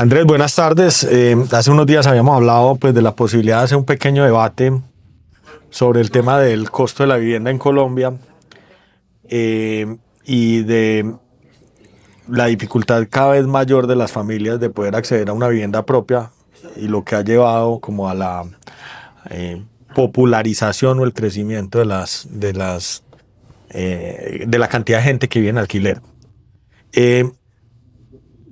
Andrés, buenas tardes. Hace unos días habíamos hablado pues, de la posibilidad de hacer un pequeño debate sobre el tema del costo de la vivienda en Colombia y de la dificultad cada vez mayor de las familias de poder acceder a una vivienda propia y lo que ha llevado como a la popularización o el crecimiento de la cantidad de gente que vive en alquiler.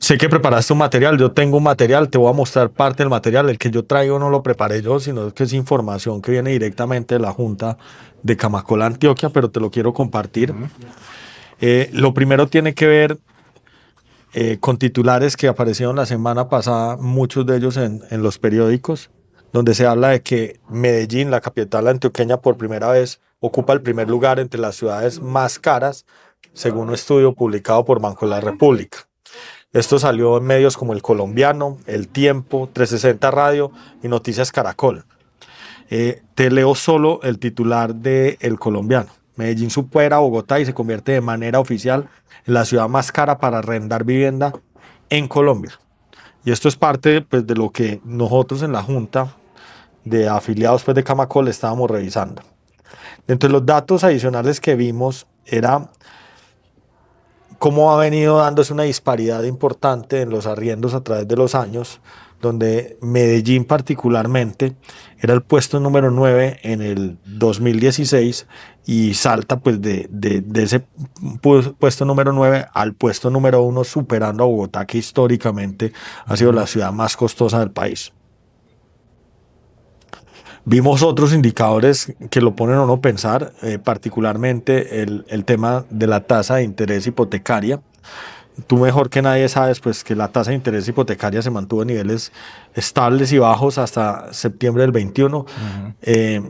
Sé que preparaste un material, yo tengo un material, te voy a mostrar parte del material. El que yo traigo no lo preparé yo, sino que es información que viene directamente de la Junta de Camacola, Antioquia, pero te lo quiero compartir. Lo primero tiene que ver con titulares que aparecieron la semana pasada, muchos de ellos en los periódicos, donde se habla de que Medellín, la capital antioqueña, por primera vez ocupa el primer lugar entre las ciudades más caras, según un estudio publicado por Banco de la República. Esto salió en medios como El Colombiano, El Tiempo, 360 Radio y Noticias Caracol. Te leo solo el titular de El Colombiano. Medellín supera a Bogotá y se convierte de manera oficial en la ciudad más cara para arrendar vivienda en Colombia. Y esto es parte pues, de lo que nosotros en la Junta de afiliados pues, de Camacol estábamos revisando. Entre los datos adicionales que vimos era cómo ha venido dándose una disparidad importante en los arriendos a través de los años, donde Medellín particularmente era el puesto número 9 en el 2016 y salta pues de ese puesto número 9 al puesto número 1, superando a Bogotá, que históricamente ha sido la ciudad más costosa del país. Vimos otros indicadores que lo ponen a uno a pensar, particularmente el tema de la tasa de interés hipotecaria. Tú mejor que nadie sabes pues, que la tasa de interés hipotecaria se mantuvo a niveles estables y bajos hasta septiembre del 21,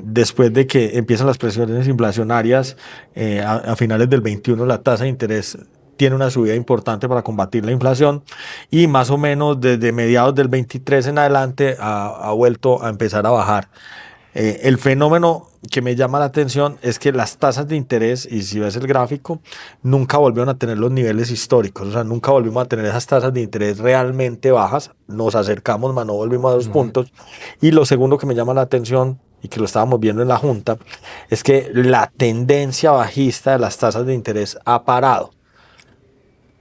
después de que empiezan las presiones inflacionarias a finales del 21, la tasa de interés tiene una subida importante para combatir la inflación y más o menos desde mediados del 23 en adelante ha vuelto a empezar a bajar. El fenómeno que me llama la atención es que las tasas de interés, y si ves el gráfico, nunca volvieron a tener los niveles históricos, o sea, nunca volvimos a tener esas tasas de interés realmente bajas, nos acercamos, mas no volvimos a los puntos. Y lo segundo que me llama la atención, y que lo estábamos viendo en la Junta, es que la tendencia bajista de las tasas de interés ha parado.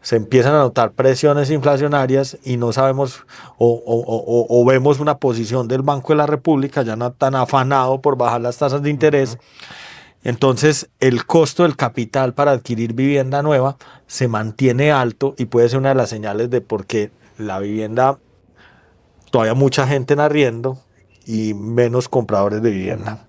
Se empiezan a notar presiones inflacionarias y no sabemos o vemos una posición del Banco de la República ya no tan afanado por bajar las tasas de interés. Entonces el costo del capital para adquirir vivienda nueva se mantiene alto y puede ser una de las señales de por qué la vivienda, todavía mucha gente en arriendo y menos compradores de vivienda.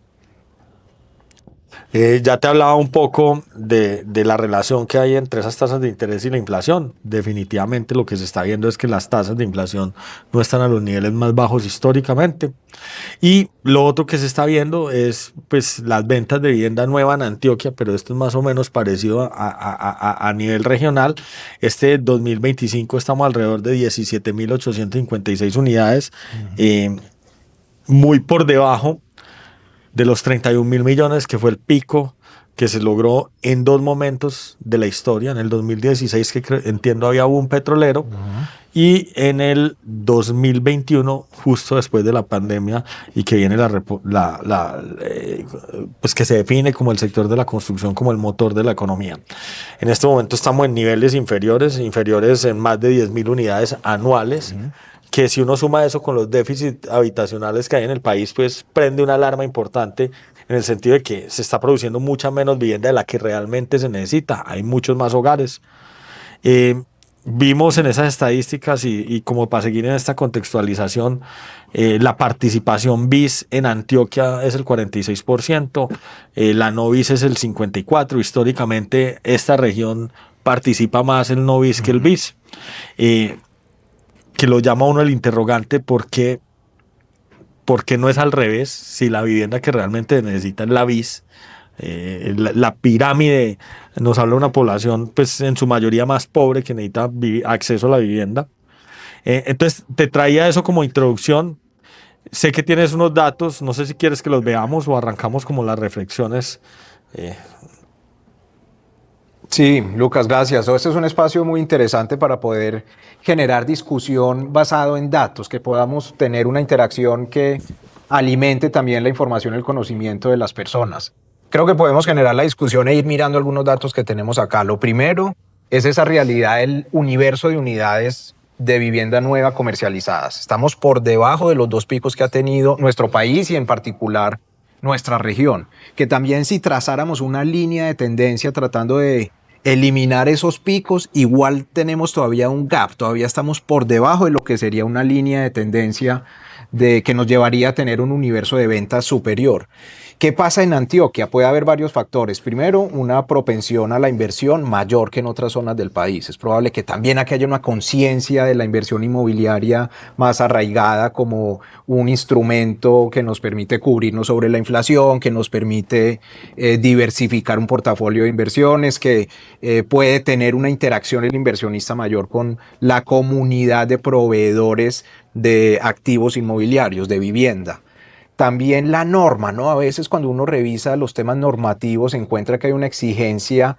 Ya te hablaba un poco de la relación que hay entre esas tasas de interés y la inflación. Definitivamente lo que se está viendo es que las tasas de inflación no están a los niveles más bajos históricamente. Y lo otro que se está viendo es pues, las ventas de vivienda nueva en Antioquia, pero esto es más o menos parecido a nivel regional. Este 2025 estamos alrededor de 17.856 unidades, muy por debajo de los 31.000 millones, que fue el pico que se logró en dos momentos de la historia, en el 2016, que entiendo había un petrolero, y en el 2021, justo después de la pandemia, y que viene pues que se define como el sector de la construcción como el motor de la economía. En este momento estamos en niveles inferiores en más de 10.000 unidades anuales, que si uno suma eso con los déficits habitacionales que hay en el país, pues prende una alarma importante en el sentido de que se está produciendo mucha menos vivienda de la que realmente se necesita. Hay muchos más hogares. Vimos en esas estadísticas y como para seguir en esta contextualización, la participación BIS en Antioquia es el 46%, la no BIS es el 54%. Históricamente esta región participa más el no BIS que el BIS. Que lo llama uno el interrogante, ¿por qué no es al revés? Si la vivienda que realmente necesita es la BIS, la pirámide, nos habla de una población pues en su mayoría más pobre que necesita acceso a la vivienda. Entonces te traía eso como introducción. Sé que tienes unos datos, no sé si quieres que los veamos o arrancamos como las reflexiones Sí, Lucas, gracias. Este es un espacio muy interesante para poder generar discusión basado en datos, que podamos tener una interacción que alimente también la información y el conocimiento de las personas. Creo que podemos generar la discusión e ir mirando algunos datos que tenemos acá. Lo primero es esa realidad del universo de unidades de vivienda nueva comercializadas. Estamos por debajo de los 2 picos que ha tenido nuestro país y en particular nuestra región, que también si trazáramos una línea de tendencia tratando de eliminar esos picos, igual tenemos todavía un gap, todavía estamos por debajo de lo que sería una línea de tendencia de que nos llevaría a tener un universo de ventas superior. ¿Qué pasa en Antioquia? Puede haber varios factores. Primero, una propensión a la inversión mayor que en otras zonas del país. Es probable que también aquí haya una conciencia de la inversión inmobiliaria más arraigada como un instrumento que nos permite cubrirnos sobre la inflación, que nos permite diversificar un portafolio de inversiones, que puede tener una interacción el inversionista mayor con la comunidad de proveedores de activos inmobiliarios, de vivienda. También la norma, ¿no? A veces cuando uno revisa los temas normativos se encuentra que hay una exigencia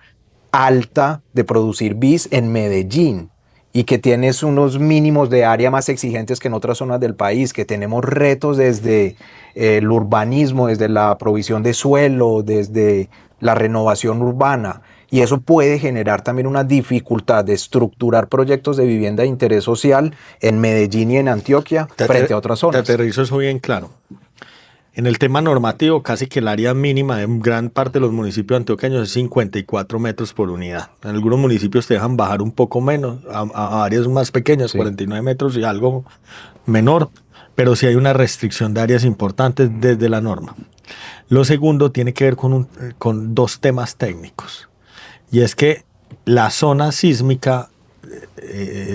alta de producir BIS en Medellín y que tienes unos mínimos de área más exigentes que en otras zonas del país, que tenemos retos desde el urbanismo, desde la provisión de suelo, desde la renovación urbana. Y eso puede generar también una dificultad de estructurar proyectos de vivienda de interés social en Medellín y en Antioquia frente a otras zonas. Te aterrizo eso bien claro. En el tema normativo, casi que el área mínima de gran parte de los municipios antioqueños es 54 metros por unidad. En algunos municipios te dejan bajar un poco menos, a áreas más pequeñas, sí, 49 metros y algo menor, pero sí hay una restricción de áreas importantes desde la norma. Lo segundo tiene que ver con 2 temas técnicos, y es que la zona sísmica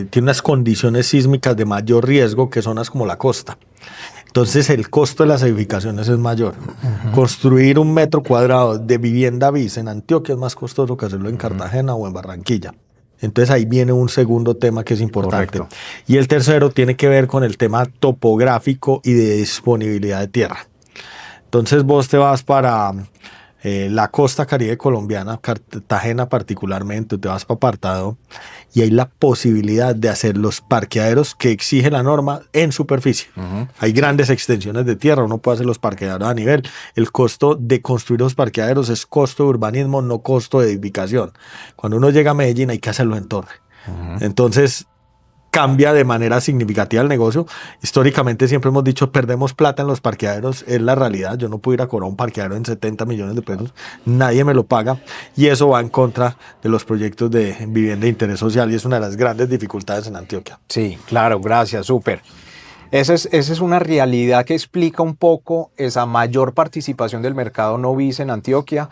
tiene unas condiciones sísmicas de mayor riesgo que zonas como la costa. Entonces el costo de las edificaciones es mayor. Construir 1 metro cuadrado de vivienda BIS en Antioquia es más costoso que hacerlo en Cartagena o en Barranquilla. Entonces ahí viene un segundo tema que es importante. Correcto. Y el tercero tiene que ver con el tema topográfico y de disponibilidad de tierra. Entonces vos te vas para la costa caribe colombiana, Cartagena particularmente, te vas para Apartado, y hay la posibilidad de hacer los parqueaderos que exige la norma en superficie. Hay grandes extensiones de tierra, uno puede hacer los parqueaderos a nivel. El costo de construir los parqueaderos es costo de urbanismo, no costo de edificación. Cuando uno llega a Medellín hay que hacerlo en torre. Entonces cambia de manera significativa el negocio. Históricamente siempre hemos dicho perdemos plata en los parqueaderos, es la realidad. Yo no puedo ir a cobrar un parqueadero en 70 millones de pesos, nadie me lo paga, y eso va en contra de los proyectos de vivienda de interés social y es una de las grandes dificultades en Antioquia. Sí, claro, gracias, súper. Esa es una realidad que explica un poco esa mayor participación del mercado no BIS en Antioquia,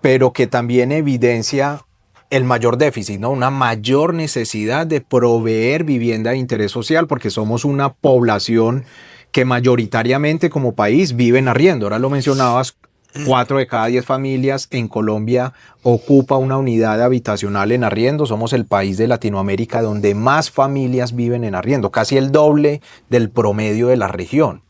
pero que también evidencia el mayor déficit, ¿no? Una mayor necesidad de proveer vivienda de interés social porque somos una población que mayoritariamente como país vive en arriendo. Ahora lo mencionabas, 4 de cada 10 familias en Colombia ocupa una unidad habitacional en arriendo. Somos el país de Latinoamérica donde más familias viven en arriendo, casi el doble del promedio de la región.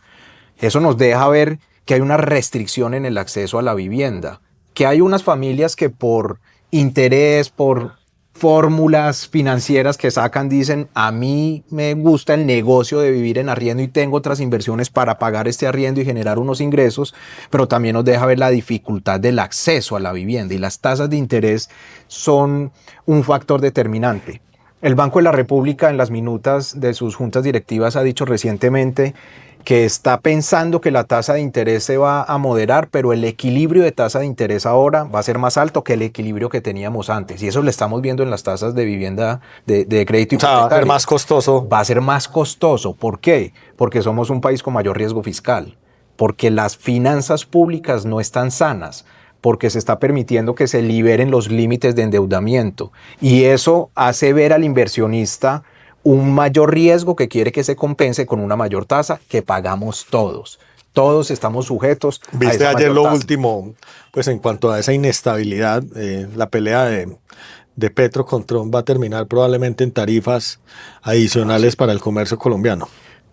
Eso nos deja ver que hay una restricción en el acceso a la vivienda, que hay unas familias que por interés, por fórmulas financieras que sacan, dicen, a mí me gusta el negocio de vivir en arriendo y tengo otras inversiones para pagar este arriendo y generar unos ingresos, pero también nos deja ver la dificultad del acceso a la vivienda, y las tasas de interés son un factor determinante. El Banco de la República en las minutas de sus juntas directivas ha dicho recientemente que está pensando que la tasa de interés se va a moderar, pero el equilibrio de tasa de interés ahora va a ser más alto que el equilibrio que teníamos antes. Y eso lo estamos viendo en las tasas de vivienda de crédito hipotecario. Va a ser más costoso. Va a ser más costoso. ¿Por qué? Porque somos un país con mayor riesgo fiscal, porque las finanzas públicas no están sanas, porque se está permitiendo que se liberen los límites de endeudamiento. Y eso hace ver al inversionista un mayor riesgo que quiere que se compense con una mayor tasa que pagamos todos. Todos estamos sujetos a esa mayor tasa. Viste ayer lo último, pues en cuanto a esa inestabilidad, la pelea de Petro con Trump va a terminar probablemente en tarifas adicionales para el comercio colombiano.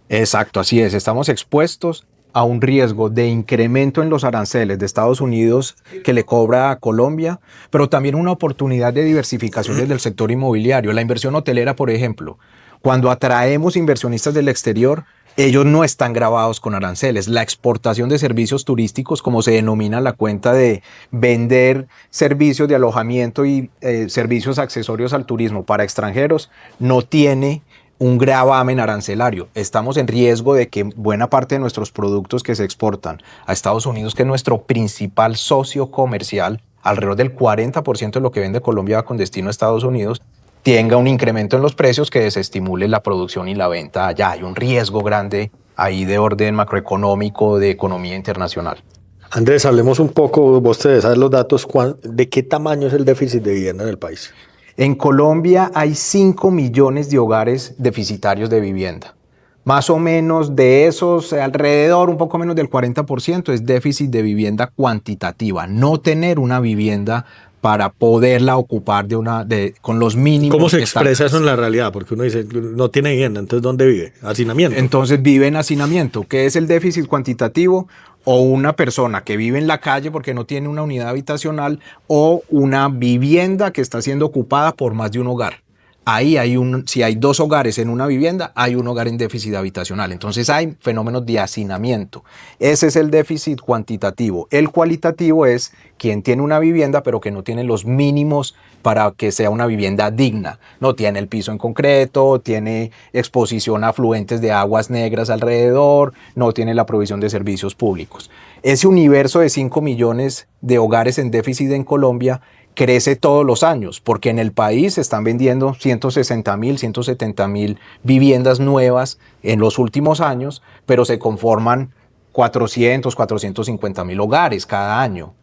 Exacto, así es. Estamos expuestos a un riesgo de incremento en los aranceles de Estados Unidos que le cobra a Colombia, pero también una oportunidad de diversificación desde el sector inmobiliario. La inversión hotelera, por ejemplo, cuando atraemos inversionistas del exterior, ellos no están gravados con aranceles. La exportación de servicios turísticos, como se denomina la cuenta de vender servicios de alojamiento y servicios accesorios al turismo para extranjeros, no tiene un gravamen arancelario. Estamos en riesgo de que buena parte de nuestros productos que se exportan a Estados Unidos, que es nuestro principal socio comercial, alrededor del 40% de lo que vende Colombia va con destino a Estados Unidos, tenga un incremento en los precios que desestimule la producción y la venta allá. Hay un riesgo grande ahí de orden macroeconómico, de economía internacional. Andrés, hablemos un poco, vos te sabes los datos, ¿de qué tamaño es el déficit de vivienda en el país? En Colombia hay 5 millones de hogares deficitarios de vivienda. Más o menos de esos, alrededor, un poco menos del 40% es déficit de vivienda cuantitativa. No tener una vivienda para poderla ocupar con los mínimos. ¿Cómo se expresa eso en la realidad? Porque uno dice, no tiene vivienda, entonces ¿dónde vive? Hacinamiento. Entonces vive en hacinamiento. ¿Qué es el déficit cuantitativo? O una persona que vive en la calle porque no tiene una unidad habitacional o una vivienda que está siendo ocupada por más de un hogar. Ahí si hay 2 hogares en una vivienda, hay un hogar en déficit habitacional. Entonces hay fenómenos de hacinamiento. Ese es el déficit cuantitativo. El cualitativo es quien tiene una vivienda pero que no tiene los mínimos para que sea una vivienda digna. No tiene el piso en concreto, tiene exposición a afluentes de aguas negras alrededor, no tiene la provisión de servicios públicos. Ese universo de 5 millones de hogares en déficit en Colombia crece todos los años, porque en el país se están vendiendo 160.000, 170.000 viviendas nuevas en los últimos años, pero se conforman 450.000 hogares cada año.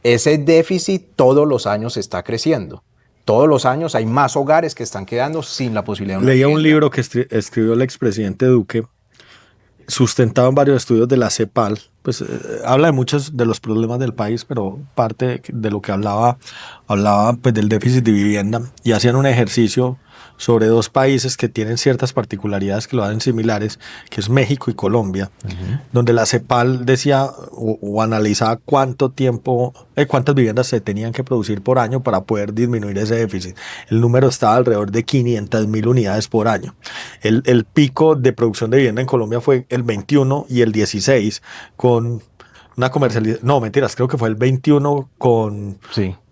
Ese déficit todos los años está creciendo. Todos los años hay más hogares que están quedando sin la posibilidad de una Leía vivienda. un libro que escribió el expresidente Duque, sustentado en varios estudios de la CEPAL, pues habla de muchos de los problemas del país, pero parte de lo que hablaba pues del déficit de vivienda, y hacían un ejercicio sobre 2 países que tienen ciertas particularidades que lo hacen similares, que es México y Colombia, donde la CEPAL decía o analizaba cuántas viviendas se tenían que producir por año para poder disminuir ese déficit. El número estaba alrededor de 500.000 unidades por año. El pico de producción de vivienda en Colombia fue el 21 y el 16 con una comercialización, no, mentiras, creo que fue el 21 con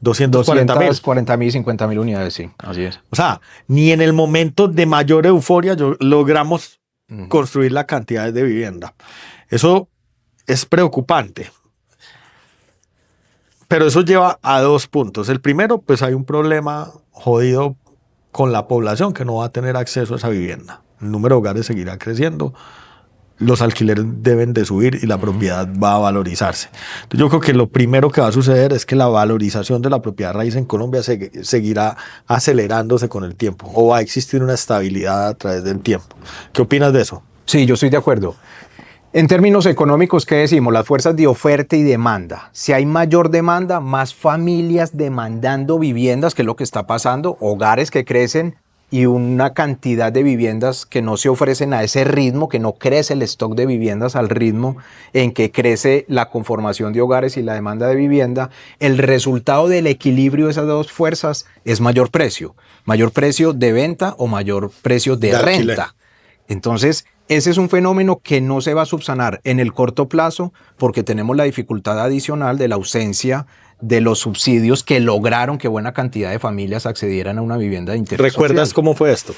240.000. 50.000 unidades, sí, así es. O sea, ni en el momento de mayor euforia logramos construir la cantidad de vivienda. Eso es preocupante. Pero eso lleva a 2 puntos. El primero, pues hay un problema jodido con la población que no va a tener acceso a esa vivienda. El número de hogares seguirá creciendo. Los alquileres deben de subir y la propiedad va a valorizarse. Entonces yo creo que lo primero que va a suceder es que la valorización de la propiedad raíz en Colombia seguirá acelerándose con el tiempo, o va a existir una estabilidad a través del tiempo. ¿Qué opinas de eso? Sí, yo estoy de acuerdo. En términos económicos, ¿qué decimos? Las fuerzas de oferta y demanda. Si hay mayor demanda, más familias demandando viviendas, que es lo que está pasando, hogares que crecen y una cantidad de viviendas que no se ofrecen a ese ritmo, que no crece el stock de viviendas al ritmo en que crece la conformación de hogares y la demanda de vivienda. El resultado del equilibrio de esas 2 fuerzas es mayor precio de venta o mayor precio de renta. Alquiler. Entonces, ese es un fenómeno que no se va a subsanar en el corto plazo porque tenemos la dificultad adicional de la ausencia de los subsidios que lograron que buena cantidad de familias accedieran a una vivienda de interés ¿Recuerdas social. cómo fue esto?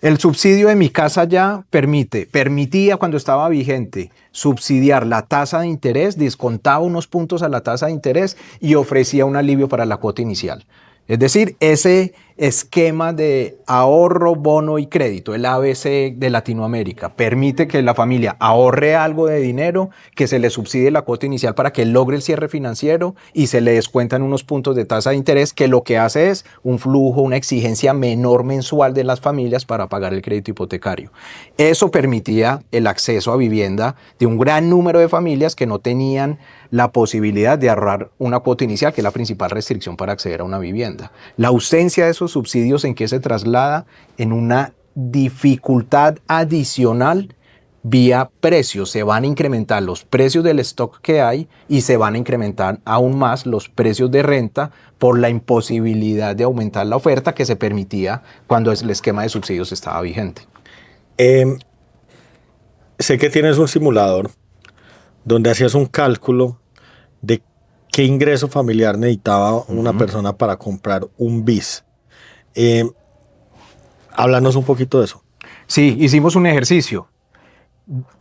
El subsidio de Mi Casa Ya permitía cuando estaba vigente subsidiar la tasa de interés, descontaba unos puntos a la tasa de interés y ofrecía un alivio para la cuota inicial. Es decir, ese esquema de ahorro, bono y crédito, el ABC de Latinoamérica, permite que la familia ahorre algo de dinero, que se le subsidie la cuota inicial para que logre el cierre financiero y se le descuentan unos puntos de tasa de interés, que lo que hace es un flujo, una exigencia menor mensual de las familias para pagar el crédito hipotecario. Eso permitía el acceso a vivienda de un gran número de familias que no tenían la posibilidad de ahorrar una cuota inicial, que es la principal restricción para acceder a una vivienda. La ausencia de esos subsidios, ¿en qué se traslada? En una dificultad adicional vía precios. Se van a incrementar los precios del stock que hay y se van a incrementar aún más los precios de renta por la imposibilidad de aumentar la oferta que se permitía cuando el esquema de subsidios estaba vigente. Sé que tienes un simulador donde hacías un cálculo de qué ingreso familiar necesitaba una persona para comprar un bis. Háblanos un poquito de eso. Sí, hicimos un ejercicio.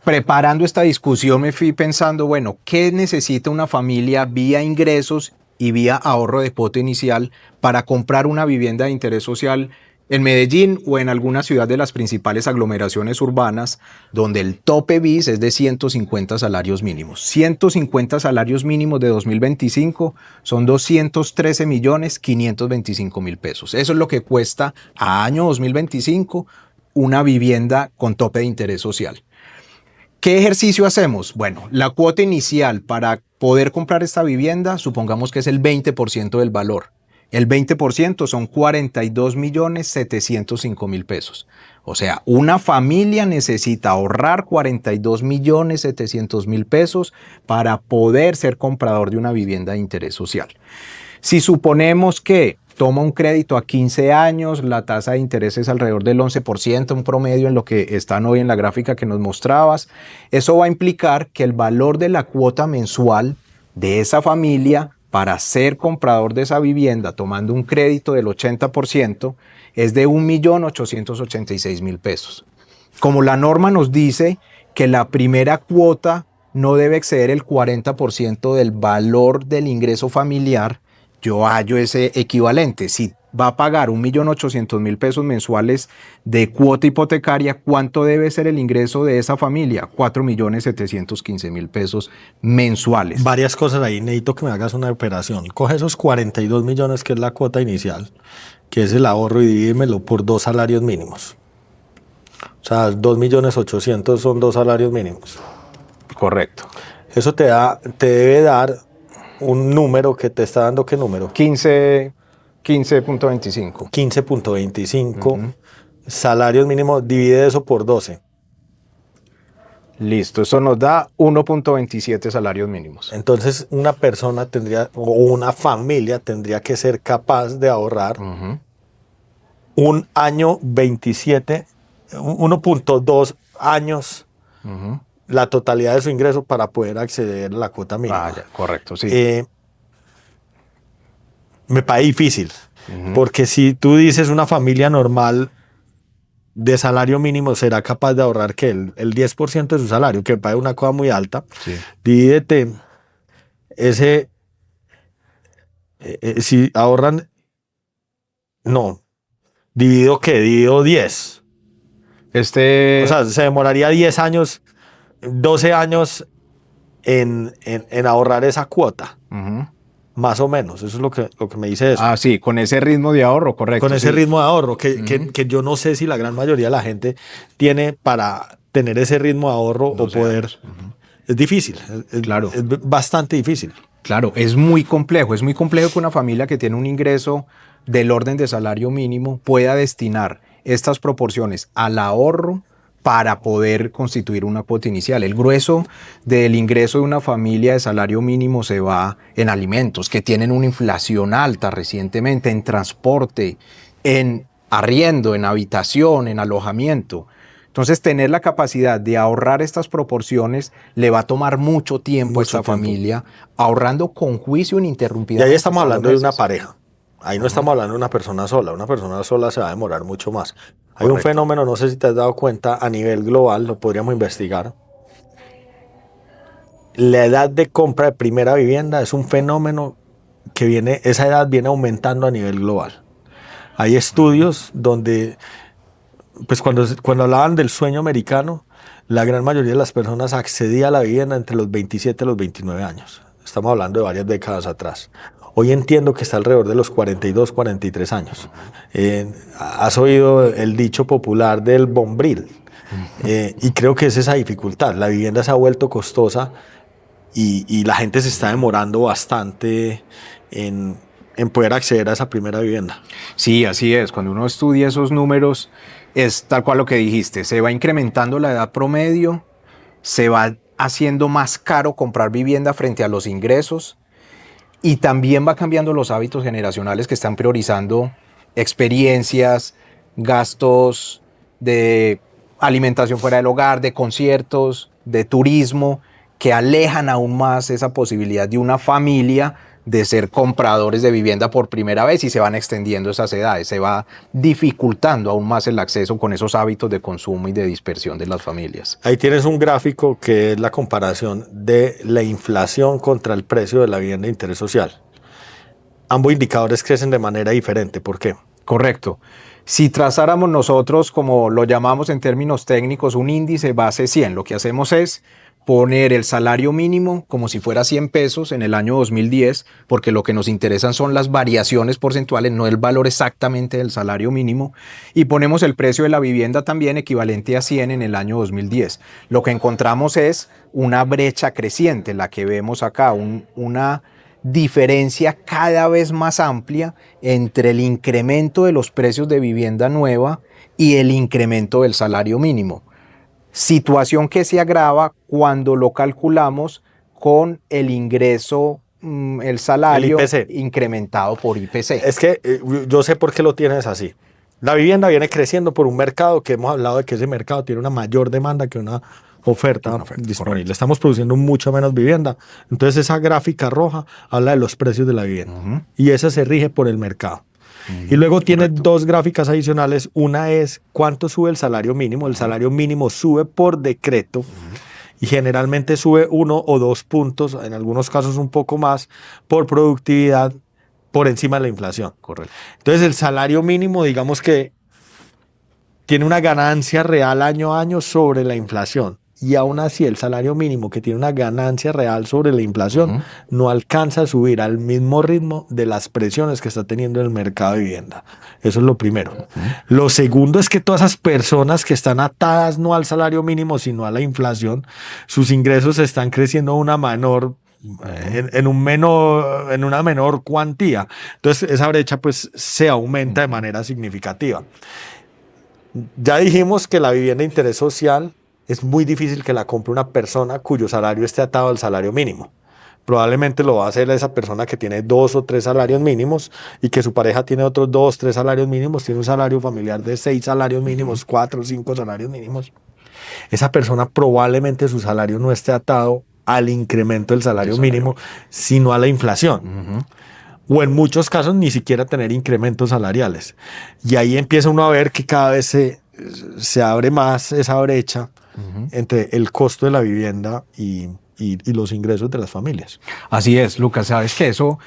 Preparando esta discusión me fui pensando, bueno, ¿qué necesita una familia vía ingresos y vía ahorro de cuota inicial para comprar una vivienda de interés social en Medellín o en alguna ciudad de las principales aglomeraciones urbanas donde el tope BIS es de 150 salarios mínimos? 150 salarios mínimos de 2025 son 213.525.000 pesos. Eso es lo que cuesta a año 2025 una vivienda con tope de interés social. ¿Qué ejercicio hacemos? Bueno, la cuota inicial para poder comprar esta vivienda, supongamos que es el 20% del valor. El 20% son 42.705.000 pesos. O sea, una familia necesita ahorrar 42.700.000 pesos para poder ser comprador de una vivienda de interés social. Si suponemos que toma un crédito a 15 años, la tasa de interés es alrededor del 11%, un promedio en lo que están hoy en la gráfica que nos mostrabas. Eso va a implicar que el valor de la cuota mensual de esa familia para ser comprador de esa vivienda, tomando un crédito del 80%, es de 1.886.000 pesos. Como la norma nos dice que la primera cuota no debe exceder el 40% del valor del ingreso familiar, yo hallo ese equivalente. Si va a pagar 1.800.000 pesos mensuales de cuota hipotecaria, ¿cuánto debe ser el ingreso de esa familia? 4.715.000 pesos mensuales. Varias cosas ahí. Necesito que me hagas una operación. Coge esos 42 millones, que es la cuota inicial, que es el ahorro, y divídemelo por 2 salarios mínimos. O sea, 2.800.000 son 2 salarios mínimos. Correcto. Eso te debe dar un número que te está dando. ¿Qué número? 15.25. 15.25 salarios mínimos. Divide eso por 12. Listo, eso nos da 1.27 salarios mínimos. Entonces, una persona tendría, o una familia tendría que ser capaz de ahorrar un año 27, 1.2 años, la totalidad de su ingreso para poder acceder a la cuota mínima. Ya, correcto, sí. Me parece difícil, porque si tú dices una familia normal de salario mínimo será capaz de ahorrar que el 10% de su salario, que me parece una cosa muy alta, divídete ese, si ahorran, no, divido 10. O sea, se demoraría 10 años, 12 años en ahorrar esa cuota. Más o menos, eso es lo que me dice eso. Sí, con ese ritmo de ahorro, correcto. Con ese ritmo de ahorro, que yo no sé si la gran mayoría de la gente tiene para tener ese ritmo de ahorro o poder. Es difícil, claro. Es bastante difícil. Claro, es muy complejo que una familia que tiene un ingreso del orden de salario mínimo pueda destinar estas proporciones al ahorro para poder constituir una cuota inicial. El grueso del ingreso de una familia de salario mínimo se va en alimentos, que tienen una inflación alta recientemente, en transporte, en arriendo, en habitación, en alojamiento. Entonces, tener la capacidad de ahorrar estas proporciones le va a tomar mucho tiempo a esta familia, ahorrando con juicio ininterrumpido. Y ahí estamos hablando de una pareja. Ahí no estamos hablando de una persona sola. Una persona sola se va a demorar mucho más. Hay un fenómeno, no sé si te has dado cuenta, a nivel global, lo podríamos investigar. La edad de compra de primera vivienda es un fenómeno que esa edad viene aumentando a nivel global. Hay estudios donde, pues cuando hablaban del sueño americano, la gran mayoría de las personas accedía a la vivienda entre los 27 y los 29 años. Estamos hablando de varias décadas atrás. Hoy entiendo que está alrededor de los 42, 43 años. Has oído el dicho popular del bombril. Y creo que es esa dificultad. La vivienda se ha vuelto costosa y la gente se está demorando bastante en poder acceder a esa primera vivienda. Sí, así es. Cuando uno estudia esos números, es tal cual lo que dijiste. Se va incrementando la edad promedio se va haciendo más caro comprar vivienda frente a los ingresos y también va cambiando los hábitos generacionales que están priorizando experiencias, gastos de alimentación fuera del hogar, de conciertos, de turismo, que alejan aún más esa posibilidad de una familia de ser compradores de vivienda por primera vez y se van extendiendo esas edades, se va dificultando aún más el acceso con esos hábitos de consumo y de dispersión de las familias. Ahí tienes un gráfico que es la comparación de la inflación contra el precio de la vivienda de interés social. Ambos indicadores crecen de manera diferente. ¿Por qué? Correcto. Si trazáramos nosotros, como lo llamamos en términos técnicos, un índice base 100, lo que hacemos es poner el salario mínimo como si fuera 100 pesos en el año 2010, porque lo que nos interesan son las variaciones porcentuales, no el valor exactamente del salario mínimo, y ponemos el precio de la vivienda también equivalente a 100 en el año 2010. Lo que encontramos es una brecha creciente, la que vemos acá, una diferencia cada vez más amplia entre el incremento de los precios de vivienda nueva y el incremento del salario mínimo. Situación que se agrava cuando lo calculamos con el ingreso, el salario incrementado por IPC. Es que yo sé por qué lo tienes así. La vivienda viene creciendo por un mercado que hemos hablado de que ese mercado tiene una mayor demanda que una oferta disponible. Correcto. Estamos produciendo mucha menos vivienda. Entonces esa gráfica roja habla de los precios de la vivienda y esa se rige por el mercado. Y luego tiene dos gráficas adicionales. Una es cuánto sube el salario mínimo. El salario mínimo sube por decreto y generalmente sube 1 o 2 puntos, en algunos casos un poco más, por productividad por encima de la inflación. Correcto. Entonces el salario mínimo, digamos que tiene una ganancia real año a año sobre la inflación. Y aún así el salario mínimo, que tiene una ganancia real sobre la inflación, no alcanza a subir al mismo ritmo de las presiones que está teniendo el mercado de vivienda. Eso es lo primero. Lo segundo es que todas esas personas que están atadas no al salario mínimo, sino a la inflación, sus ingresos están creciendo una menor en una menor cuantía. Entonces esa brecha pues se aumenta de manera significativa. Ya dijimos que la vivienda de interés social es muy difícil que la compre una persona cuyo salario esté atado al salario mínimo. Probablemente lo va a hacer esa persona que tiene 2 o 3 salarios mínimos y que su pareja tiene otros 2, 3 salarios mínimos, tiene un salario familiar de 6 salarios mínimos, 4 o 5 salarios mínimos. Esa persona probablemente su salario no esté atado al incremento del salario mínimo, sino a la inflación. O en muchos casos ni siquiera tener incrementos salariales. Y ahí empieza uno a ver que cada vez se abre más esa brecha entre el costo de la vivienda y los ingresos de las familias. Así es, Lucas. Sabes que eso,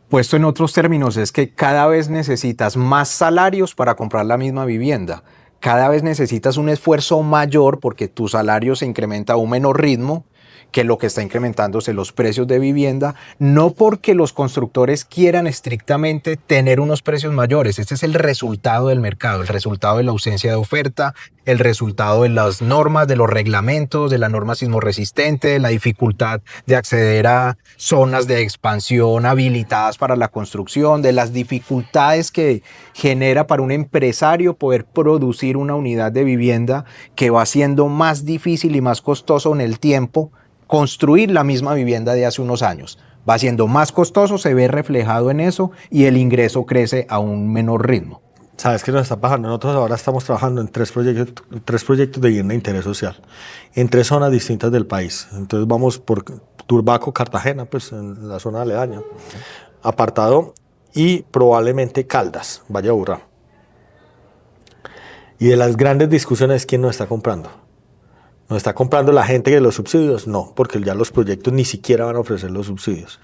puesto en otros términos, es que cada vez necesitas más salarios para comprar la misma vivienda. Cada vez necesitas un esfuerzo mayor porque tu salario se incrementa a un menor ritmo que lo que está incrementándose los precios de vivienda, no porque los constructores quieran estrictamente tener unos precios mayores. Este es el resultado del mercado, el resultado de la ausencia de oferta, el resultado de las normas, de los reglamentos, de la norma sismo resistente, de la dificultad de acceder a zonas de expansión habilitadas para la construcción, de las dificultades que genera para un empresario poder producir una unidad de vivienda que va siendo más difícil y más costoso en el tiempo construir la misma vivienda de hace unos años. Va siendo más costoso, se ve reflejado en eso y el ingreso crece a un menor ritmo. ¿Sabes qué nos está pasando? Nosotros ahora estamos trabajando en tres proyectos de vivienda de interés social, en 3 zonas distintas del país. Entonces vamos por Turbaco, Cartagena, pues en la zona aledaña, Apartado y probablemente Caldas, Valle de Aburrá. Y de las grandes discusiones, ¿quién nos está comprando? ¿Nos está comprando la gente de los subsidios? No, porque ya los proyectos ni siquiera van a ofrecer los subsidios.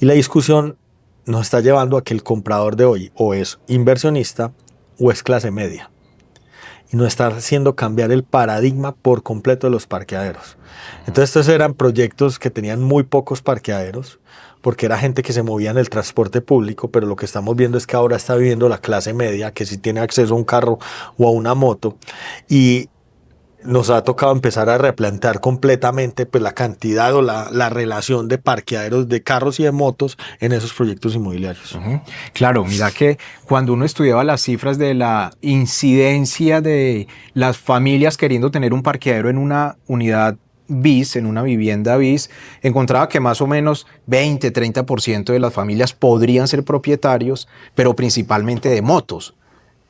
Y la discusión nos está llevando a que el comprador de hoy o es inversionista o es clase media. Y nos está haciendo cambiar el paradigma por completo de los parqueaderos. Entonces estos eran proyectos que tenían muy pocos parqueaderos, porque era gente que se movía en el transporte público, pero lo que estamos viendo es que ahora está viviendo la clase media, que sí tiene acceso a un carro o a una moto, y nos ha tocado empezar a replantear completamente pues, la cantidad o la relación de parqueaderos de carros y de motos en esos proyectos inmobiliarios. Claro, mira que cuando uno estudiaba las cifras de la incidencia de las familias queriendo tener un parqueadero en una unidad bis, en una vivienda bis, encontraba que más o menos 20-30% de las familias podrían ser propietarios, pero principalmente de motos.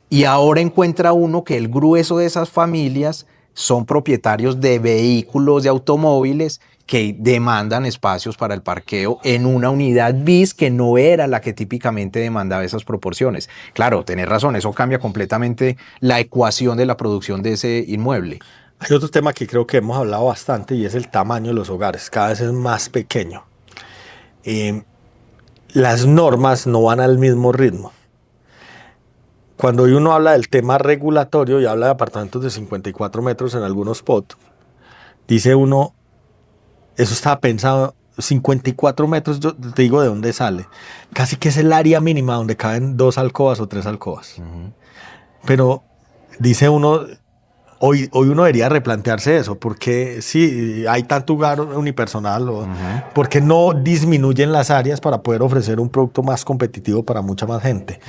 Y ahora encuentra uno que el grueso de esas familias son propietarios de vehículos, de automóviles que demandan espacios para el parqueo en una unidad bis que no era la que típicamente demandaba esas proporciones. Claro, tenés razón, eso cambia completamente la ecuación de la producción de ese inmueble. Hay otro tema que creo que hemos hablado bastante y es el tamaño de los hogares. Cada vez es más pequeño. Las normas no van al mismo ritmo. Cuando uno habla del tema regulatorio y habla de apartamentos de 54 metros en algunos spots, dice uno, eso estaba pensado, 54 metros, yo te digo de dónde sale. Casi que es el área mínima donde caben 2 alcobas o 3 alcobas. Pero dice uno, hoy uno debería replantearse eso, porque si hay tanto hogar unipersonal, ¿por qué no disminuyen las áreas para poder ofrecer un producto más competitivo para mucha más gente?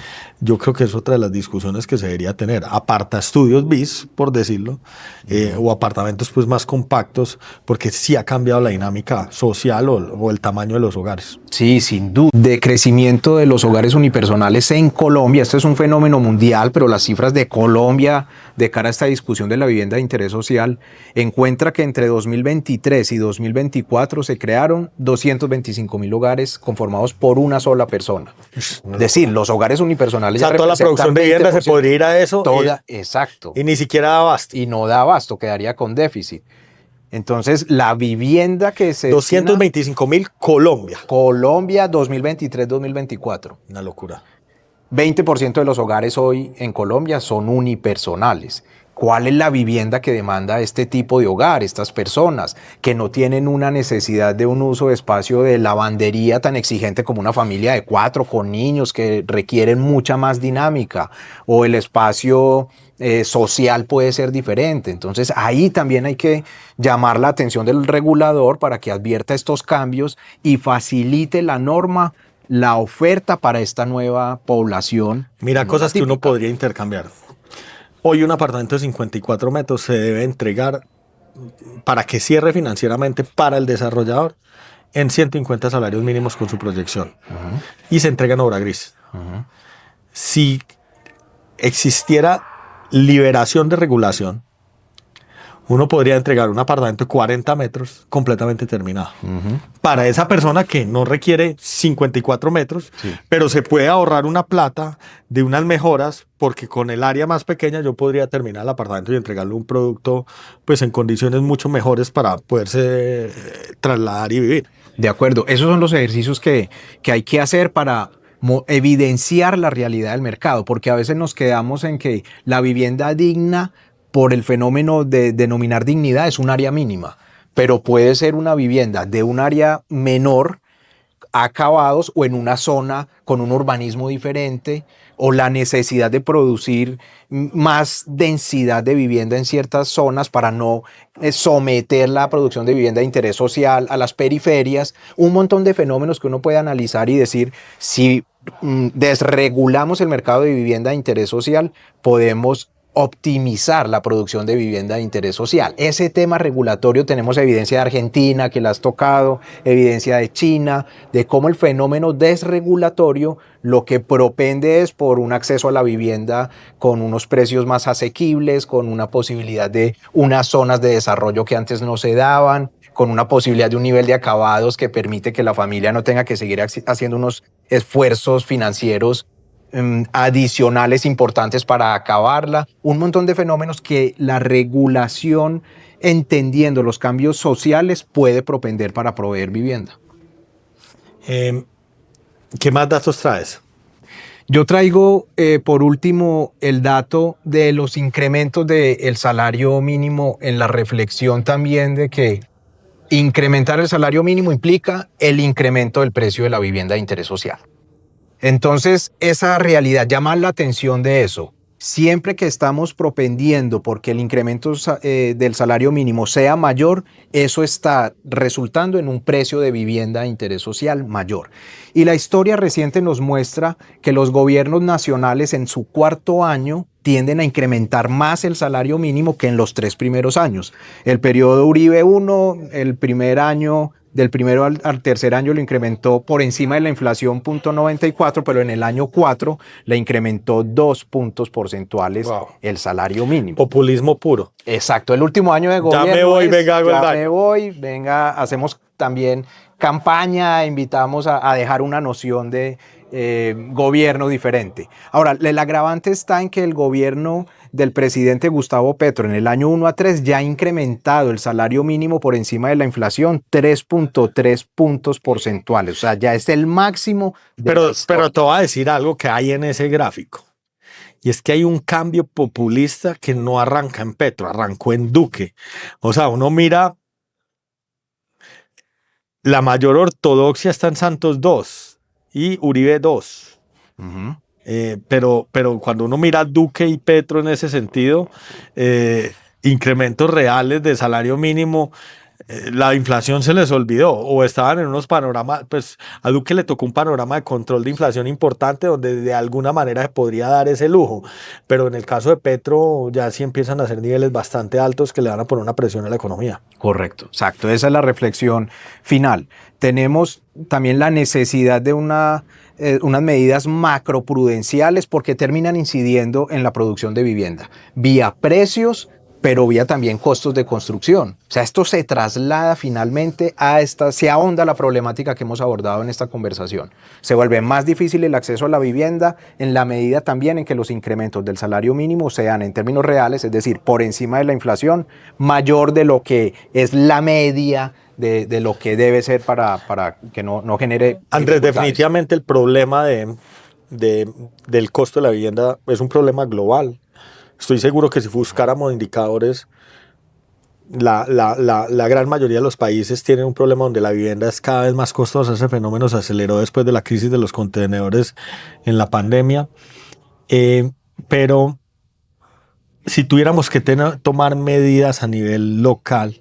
Yo creo que es otra de las discusiones que se debería tener. Aparta estudios bis, por decirlo, o apartamentos pues más compactos, porque sí ha cambiado la dinámica social o el tamaño de los hogares. Sí, sin duda. De crecimiento de los hogares unipersonales en Colombia, este es un fenómeno mundial, pero las cifras de Colombia de cara a esta discusión de la vivienda de interés social encuentra que entre 2023 y 2024 se crearon 225.000 hogares conformados por una sola persona. Es decir, los hogares unipersonales... O sea, toda la producción de vivienda se podría ir a eso. Exacto. Y ni siquiera da abasto. Y no da abasto, quedaría con déficit. Entonces, la vivienda que se... 225.000 Colombia. Colombia 2023-2024. Una locura. 20% de los hogares hoy en Colombia son unipersonales. ¿Cuál es la vivienda que demanda este tipo de hogar, estas personas que no tienen una necesidad de un uso de espacio de lavandería tan exigente como una familia de 4 con niños que requieren mucha más dinámica, o el espacio social puede ser diferente? Entonces ahí también hay que llamar la atención del regulador para que advierta estos cambios y facilite la norma, la oferta para esta nueva población. Mira, cosas que uno podría intercambiar. Hoy un apartamento de 54 metros se debe entregar para que cierre financieramente para el desarrollador en 150 salarios mínimos con su proyección. Y se entrega en obra gris. Si existiera liberación de regulación, uno podría entregar un apartamento de 40 metros completamente terminado. Para esa persona que no requiere 54 metros, pero se puede ahorrar una plata de unas mejoras, porque con el área más pequeña yo podría terminar el apartamento y entregarle un producto pues en condiciones mucho mejores para poderse trasladar y vivir. De acuerdo, esos son los ejercicios que hay que hacer para evidenciar la realidad del mercado, porque a veces nos quedamos en que la vivienda digna, por el fenómeno de denominar dignidad, es un área mínima, pero puede ser una vivienda de un área menor, acabados, o en una zona con un urbanismo diferente, o la necesidad de producir más densidad de vivienda en ciertas zonas para no someter la producción de vivienda de interés social a las periferias. Un montón de fenómenos que uno puede analizar y decir, si desregulamos el mercado de vivienda de interés social, podemos optimizar la producción de vivienda de interés social. Ese tema regulatorio tenemos evidencia de Argentina, que la has tocado, evidencia de China, de cómo el fenómeno desregulatorio lo que propende es por un acceso a la vivienda con unos precios más asequibles, con una posibilidad de unas zonas de desarrollo que antes no se daban, con una posibilidad de un nivel de acabados que permite que la familia no tenga que seguir haciendo unos esfuerzos financieros adicionales importantes para acabarla. Un montón de fenómenos que la regulación, entendiendo los cambios sociales, puede propender para proveer vivienda. ¿Qué más datos traes? Yo traigo, por último, el dato de los incrementos del salario mínimo, en la reflexión también de que incrementar el salario mínimo implica el incremento del precio de la vivienda de interés social. Entonces, esa realidad, llamar la atención de eso. Siempre que estamos propendiendo porque el incremento del salario mínimo sea mayor, eso está resultando en un precio de vivienda de interés social mayor. Y la historia reciente nos muestra que los gobiernos nacionales en su cuarto año tienden a incrementar más el salario mínimo que en los 3 primeros años. El periodo Uribe 1, el primer año, del primero al tercer año lo incrementó por encima de la inflación 0,94, pero en el año 4 le incrementó 2 puntos porcentuales el salario mínimo. Populismo puro. Exacto, el último año de gobierno. Ya me voy, venga, hago el daño. Ya me voy, venga, hacemos también campaña, invitamos a dejar una noción de gobierno diferente. Ahora, el agravante está en que el gobierno del presidente Gustavo Petro en el año 1 a 3 ya ha incrementado el salario mínimo por encima de la inflación 3,3 puntos porcentuales. O sea, ya es el máximo. Pero te voy a decir algo que hay en ese gráfico. Y es que hay un cambio populista que no arranca en Petro, arrancó en Duque. O sea, uno mira, la mayor ortodoxia está en Santos 2 y Uribe 2. Pero cuando uno mira a Duque y Petro en ese sentido, incrementos reales de salario mínimo, la inflación se les olvidó o estaban en unos panoramas, pues a Duque le tocó un panorama de control de inflación importante donde de alguna manera se podría dar ese lujo, pero en el caso de Petro ya sí empiezan a ser niveles bastante altos que le van a poner una presión a la economía. Correcto, exacto, esa es la reflexión final. Tenemos también la necesidad de unas medidas macroprudenciales porque terminan incidiendo en la producción de vivienda, vía precios, pero vía también costos de construcción. O sea, esto se traslada finalmente se ahonda la problemática que hemos abordado en esta conversación. Se vuelve más difícil el acceso a la vivienda en la medida también en que los incrementos del salario mínimo sean en términos reales, es decir, por encima de la inflación, mayor de lo que es la media de lo que debe ser para que no genere... Andrés, definitivamente el problema del costo de la vivienda es un problema global. Estoy seguro que si buscáramos indicadores, la gran mayoría de los países tienen un problema donde la vivienda es cada vez más costosa. Ese fenómeno se aceleró después de la crisis de los contenedores en la pandemia. Pero si tuviéramos que tomar medidas a nivel local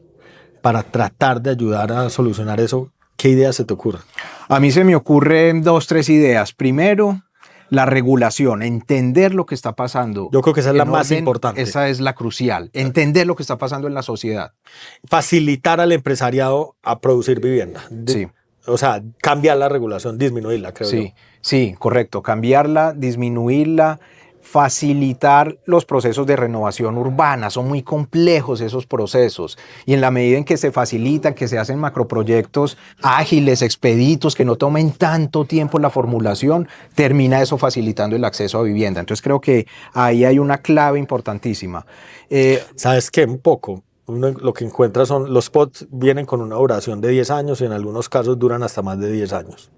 para tratar de ayudar a solucionar eso, ¿qué ideas se te ocurren? A mí se me ocurren 2, 3 ideas. Primero, la regulación, entender lo que está pasando. Yo creo que esa es la más importante. Esa es la crucial, entender lo que está pasando en la sociedad. Facilitar al empresariado a producir vivienda. Sí. O sea, cambiar la regulación, disminuirla, creo yo. Sí, correcto. Cambiarla, disminuirla, facilitar los procesos de renovación urbana. Son muy complejos esos procesos y en la medida en que se facilitan, que se hacen macroproyectos ágiles, expeditos, que no tomen tanto tiempo la formulación, termina eso facilitando el acceso a vivienda. Entonces creo que ahí hay una clave importantísima. ¿Sabes qué? Un poco. Uno lo que encuentra son los POTS vienen con una duración de 10 años y en algunos casos duran hasta más de 10 años.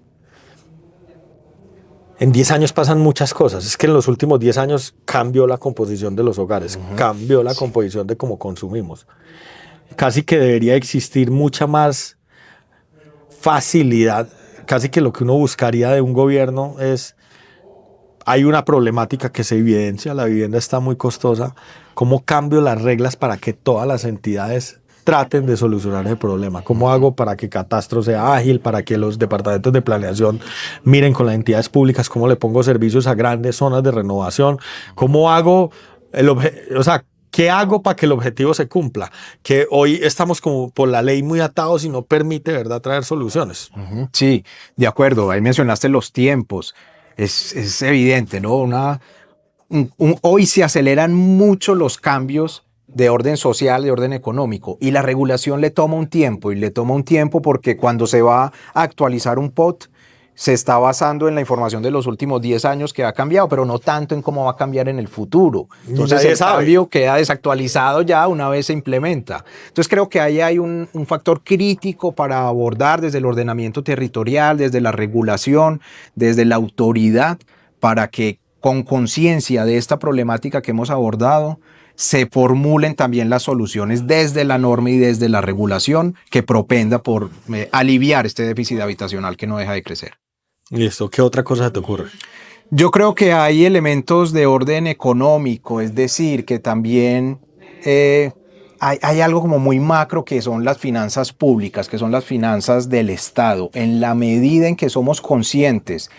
En 10 años pasan muchas cosas. Es que en los últimos 10 años cambió la composición de los hogares, cambió la composición de cómo consumimos. Casi que debería existir mucha más facilidad. Casi que lo que uno buscaría de un gobierno es, hay una problemática que se evidencia, la vivienda está muy costosa. ¿Cómo cambio las reglas para que todas las entidades traten de solucionar el problema? ¿Cómo hago para que Catastro sea ágil, para que los departamentos de planeación miren con las entidades públicas? ¿Cómo le pongo servicios a grandes zonas de renovación? ¿Cómo hago qué hago para que el objetivo se cumpla? Que hoy estamos como por la ley muy atados y no permite, ¿verdad?, traer soluciones. Sí, de acuerdo. Ahí mencionaste los tiempos. Es evidente, ¿no? Hoy se aceleran mucho los cambios de orden social, de orden económico, y la regulación le toma un tiempo, y le toma un tiempo porque cuando se va a actualizar un POT, se está basando en la información de los últimos 10 años que ha cambiado, pero no tanto en cómo va a cambiar en el futuro. Entonces el cambio queda desactualizado ya una vez se implementa. Entonces creo que ahí hay un factor crítico para abordar desde el ordenamiento territorial, desde la regulación, desde la autoridad, para que con conciencia de esta problemática que hemos abordado, se formulen también las soluciones desde la norma y desde la regulación que propenda por aliviar este déficit habitacional que no deja de crecer. Listo, ¿qué otra cosa te ocurre? Yo creo que hay elementos de orden económico, es decir, que también hay algo como muy macro que son las finanzas públicas, que son las finanzas del Estado. En la medida en que somos conscientes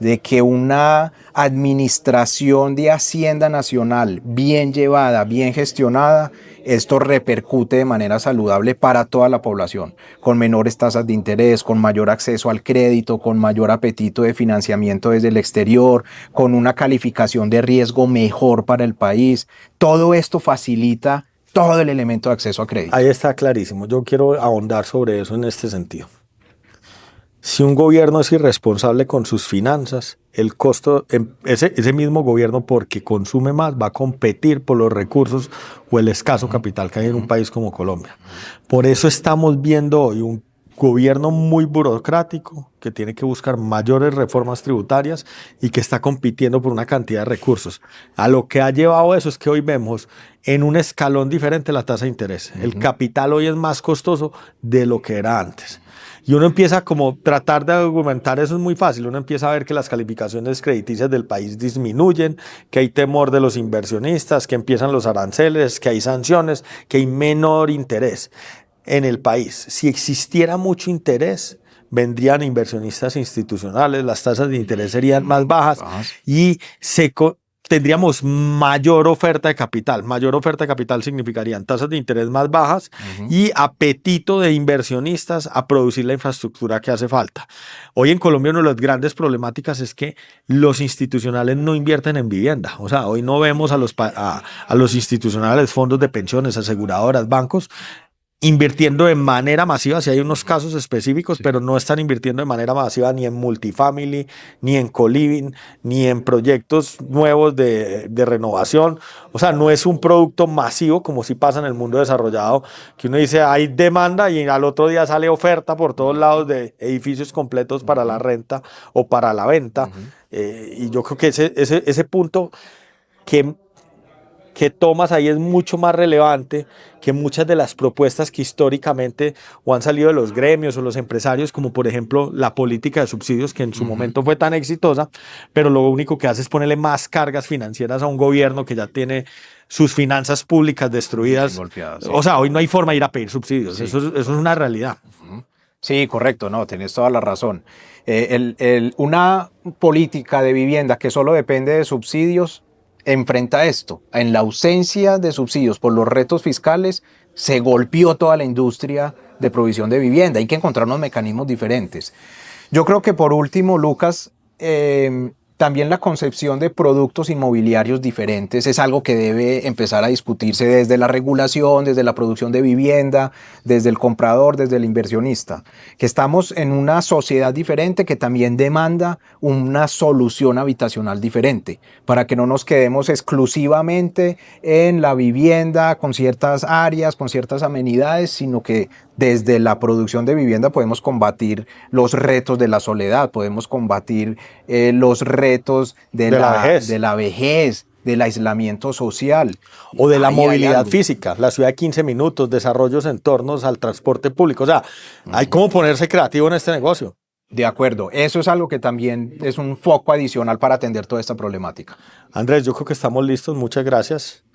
de que una administración de Hacienda Nacional bien llevada, bien gestionada, esto repercute de manera saludable para toda la población, con menores tasas de interés, con mayor acceso al crédito, con mayor apetito de financiamiento desde el exterior, con una calificación de riesgo mejor para el país. Todo esto facilita todo el elemento de acceso a crédito. Ahí está clarísimo. Yo quiero ahondar sobre eso en este sentido. Si un gobierno es irresponsable con sus finanzas, el costo, ese mismo gobierno, porque consume más, va a competir por los recursos o el escaso capital que hay en un país como Colombia. Por eso estamos viendo hoy un gobierno muy burocrático que tiene que buscar mayores reformas tributarias y que está compitiendo por una cantidad de recursos. A lo que ha llevado eso es que hoy vemos en un escalón diferente la tasa de interés. El capital hoy es más costoso de lo que era antes. Y uno empieza como tratar de argumentar eso es muy fácil. Uno empieza a ver que las calificaciones crediticias del país disminuyen, que hay temor de los inversionistas, que empiezan los aranceles, que hay sanciones, que hay menor interés en el país. Si existiera mucho interés, vendrían inversionistas institucionales, las tasas de interés serían más bajas y tendríamos mayor oferta de capital. Mayor oferta de capital significarían tasas de interés más bajas y apetito de inversionistas a producir la infraestructura que hace falta. Hoy en Colombia una de las grandes problemáticas es que los institucionales no invierten en vivienda. O sea, hoy no vemos a los institucionales, fondos de pensiones, aseguradoras, bancos, invirtiendo de manera masiva, si hay unos casos específicos, pero no están invirtiendo de manera masiva ni en multifamily, ni en co-living, ni en proyectos nuevos de renovación. O sea, no es un producto masivo como si pasa en el mundo desarrollado, que uno dice hay demanda y al otro día sale oferta por todos lados de edificios completos para la renta o para la venta. Y yo creo que ese punto que tomas ahí es mucho más relevante que muchas de las propuestas que históricamente o han salido de los gremios o los empresarios, como por ejemplo la política de subsidios que en su momento fue tan exitosa, pero lo único que hace es ponerle más cargas financieras a un gobierno que ya tiene sus finanzas públicas destruidas. Golpeadas, sí. O sea, hoy no hay forma de ir a pedir subsidios, sí. Eso es una realidad. Sí, correcto, no, tienes toda la razón. Una política de vivienda que solo depende de subsidios enfrenta esto. En la ausencia de subsidios por los retos fiscales, se golpeó toda la industria de provisión de vivienda. Hay que encontrar unos mecanismos diferentes. Yo creo que por último, Lucas, también la concepción de productos inmobiliarios diferentes es algo que debe empezar a discutirse desde la regulación, desde la producción de vivienda, desde el comprador, desde el inversionista. Que estamos en una sociedad diferente que también demanda una solución habitacional diferente, para que no nos quedemos exclusivamente en la vivienda con ciertas áreas, con ciertas amenidades, sino que desde la producción de vivienda podemos combatir los retos de la soledad, podemos combatir los retos de la vejez, del aislamiento social. O de la movilidad física, la ciudad de 15 minutos, desarrollos en torno al transporte público. O sea, hay como ponerse creativo en este negocio. De acuerdo, eso es algo que también es un foco adicional para atender toda esta problemática. Andrés, yo creo que estamos listos, muchas gracias.